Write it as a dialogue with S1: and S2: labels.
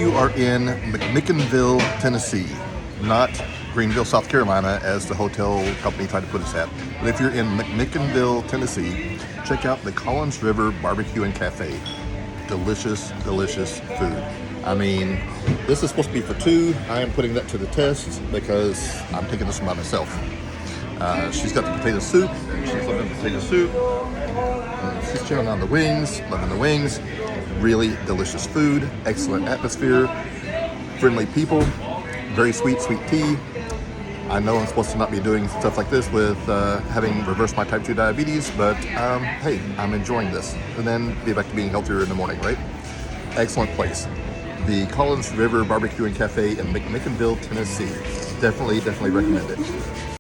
S1: you are in McMinnville, Tennessee, not Greenville, South Carolina, as the hotel company tried to put us at, but if you're in McMinnville, Tennessee, check out the Collins River Barbecue and Cafe. Delicious, delicious food. I mean, this is supposed to be for two. I am putting that to the test because I'm taking this one by myself. She's got the potato soup. She's loving the potato soup. She's chewing on the wings, loving the wings. Really delicious food, excellent atmosphere, friendly people, very sweet, sweet tea. I know I'm supposed to not be doing stuff like this with having reversed my type 2 diabetes, but hey, I'm enjoying this. And then be back to being healthier in the morning, right? Excellent place. The Collins River Barbecue and Cafe in McMinnville, Tennessee. Definitely recommend it.